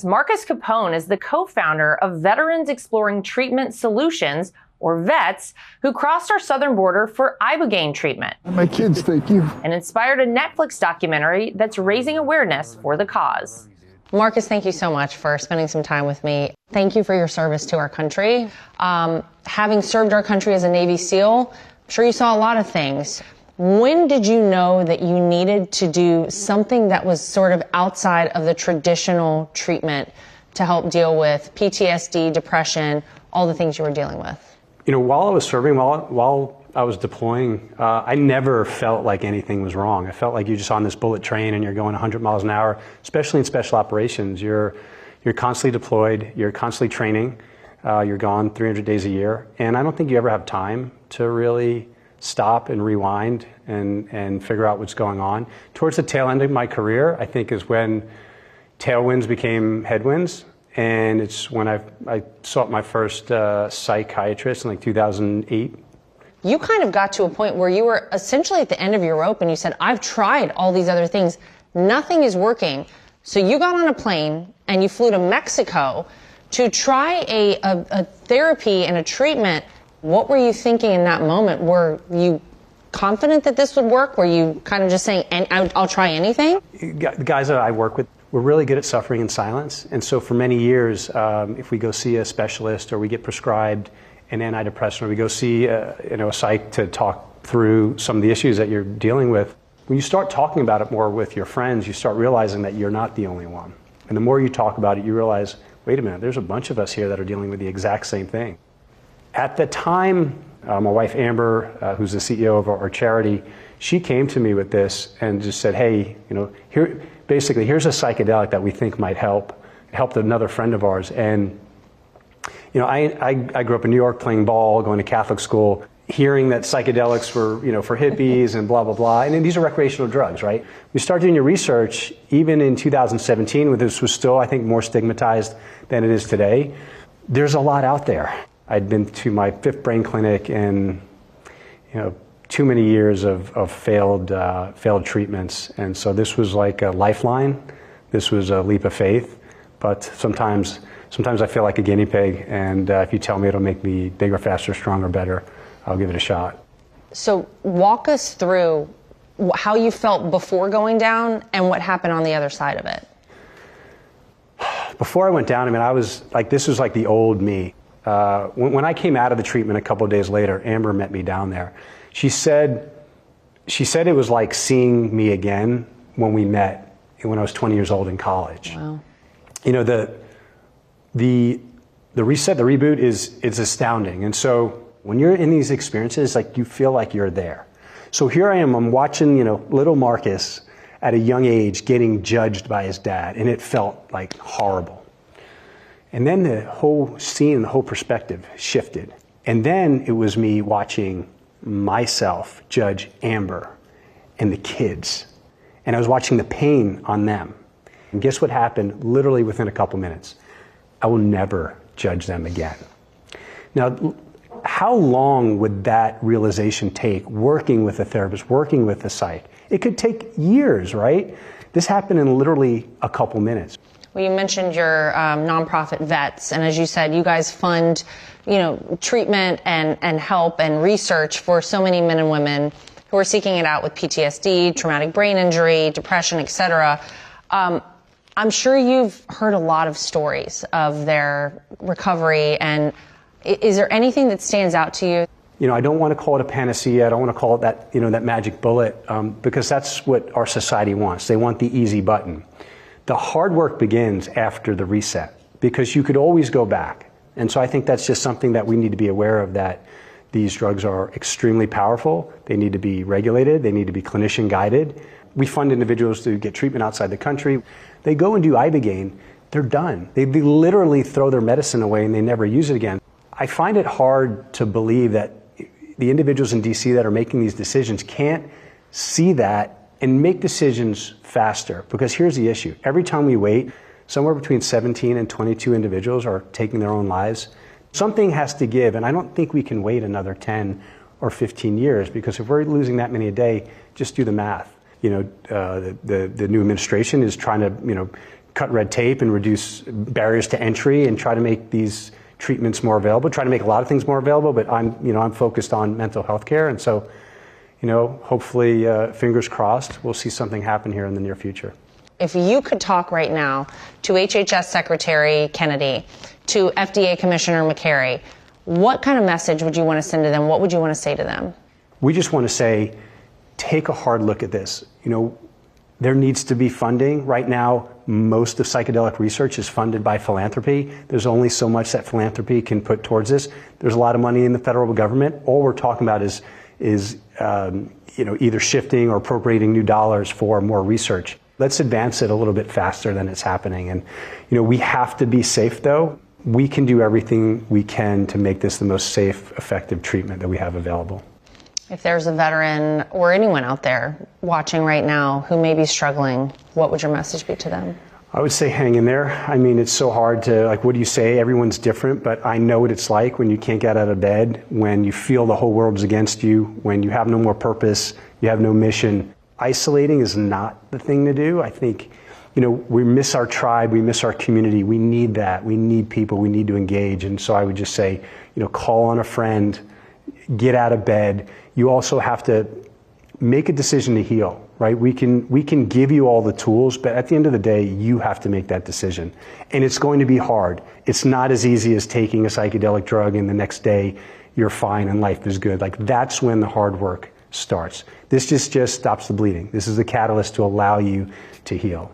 Marcus Capone is the co-founder of Veterans Exploring Treatment Solutions, or VETS, who crossed our southern border for ibogaine treatment. My kids, thank you. And inspired a Netflix documentary that's raising awareness for the cause. Marcus, thank you so much for spending some time with me. Thank you for your service to our country. Having served our country as a Navy SEAL, I'm sure you saw a lot of things. When did you know that you needed to do something that was sort of outside of the traditional treatment to help deal with PTSD, depression, all the things you were dealing with? You know, while I was serving, while I was deploying, I never felt like anything was wrong. I felt like you're just on this bullet train and you're going 100 miles an hour, especially in special operations. You're constantly deployed, you're constantly training, you're gone 300 days a year, and I don't think you ever have time to really stop and rewind and figure out what's going on. Towards the tail end of my career, I think is when tailwinds became headwinds, and it's when I sought my first psychiatrist in like 2008. You kind of got to a point where you were essentially at the end of your rope and you said, I've tried all these other things, nothing is working. So you got on a plane and you flew to Mexico to try a therapy and a treatment. What were you thinking in that moment? Were you confident that this would work? Were you kind of just saying, I'll try anything? The guys that I work with were really good at suffering in silence. And so for many years, if we go see a specialist or we get prescribed an antidepressant or we go see a psych to talk through some of the issues that you're dealing with, when you start talking about it more with your friends, you start realizing that you're not the only one. And the more you talk about it, you realize, wait a minute, there's a bunch of us here that are dealing with the exact same thing. At the time, my wife Amber, who's the CEO of our charity, she came to me with this and just said, hey, here's a psychedelic that we think might help. It helped another friend of ours. And I grew up in New York playing ball, going to Catholic school, hearing that psychedelics were for hippies and blah, blah, blah. And these are recreational drugs, right? We started doing your research, even in 2017, when this was still, I think, more stigmatized than it is today. There's a lot out there. I'd been to my 5th brain clinic and, too many years of failed treatments. And so this was like a lifeline. This was a leap of faith. But sometimes I feel like a guinea pig. And if you tell me it'll make me bigger, faster, stronger, better, I'll give it a shot. So walk us through how you felt before going down and what happened on the other side of it. Before I went down, I was like, this was like the old me. When I came out of the treatment a couple of days later, Amber met me down there. She said it was like seeing me again when we met when I was 20 years old in college. Wow. The reset, the reboot is astounding. And so when you're in these experiences, like you feel like you're there. So here I am, I'm watching, little Marcus at a young age getting judged by his dad, and it felt like horrible. And then the whole scene, the whole perspective shifted. And then it was me watching myself judge Amber and the kids. And I was watching the pain on them. And guess what happened literally within a couple minutes? I will never judge them again. Now, how long would that realization take working with a therapist, working with a psych? It could take years, right? This happened in literally a couple minutes. Well, you mentioned your nonprofit VETS, and as you said, you guys fund, treatment and help and research for so many men and women who are seeking it out with PTSD, traumatic brain injury, depression, etc. I'm sure you've heard a lot of stories of their recovery, and is there anything that stands out to you? I don't want to call it a panacea. I don't want to call it that, that magic bullet, because that's what our society wants. They want the easy button. The hard work begins after the reset, because you could always go back. And so I think that's just something that we need to be aware of, that these drugs are extremely powerful. They need to be regulated. They need to be clinician guided. We fund individuals to get treatment outside the country. They go and do ibogaine, they're done. They literally throw their medicine away and they never use it again. I find it hard to believe that the individuals in DC that are making these decisions can't see that and make decisions faster. Because here's the issue. Every time we wait, somewhere between 17 and 22 individuals are taking their own lives. Something has to give, and I don't think we can wait another 10 or 15 years, because if we're losing that many a day, just do the math. The new administration is trying to, cut red tape and reduce barriers to entry and try to make these treatments more available, try to make a lot of things more available, but I'm focused on mental health care. And so, hopefully, fingers crossed, we'll see something happen here in the near future. If you could talk right now to HHS Secretary Kennedy, to FDA Commissioner McCary, what kind of message would you want to send to them? What would you want to say to them? We just want to say, take a hard look at this. There needs to be funding. Right now, most of psychedelic research is funded by philanthropy. There's only so much that philanthropy can put towards this. There's a lot of money in the federal government. All we're talking about is either shifting or appropriating new dollars for more research. Let's advance it a little bit faster than it's happening. And, we have to be safe, though. We can do everything we can to make this the most safe, effective treatment that we have available. If there's a veteran or anyone out there watching right now who may be struggling, what would your message be to them? I would say hang in there. I mean, it's so hard to, what do you say? Everyone's different, but I know what it's like when you can't get out of bed, when you feel the whole world's against you, when you have no more purpose, you have no mission. Isolating is not the thing to do. I think, we miss our tribe, we miss our community. We need that. We need people. We need to engage. And so I would just say, call on a friend, get out of bed. You also have to make a decision to heal, right? We can give you all the tools, but at the end of the day, you have to make that decision. And it's going to be hard. It's not as easy as taking a psychedelic drug and the next day you're fine and life is good. That's when the hard work starts. This just stops the bleeding. This is the catalyst to allow you to heal.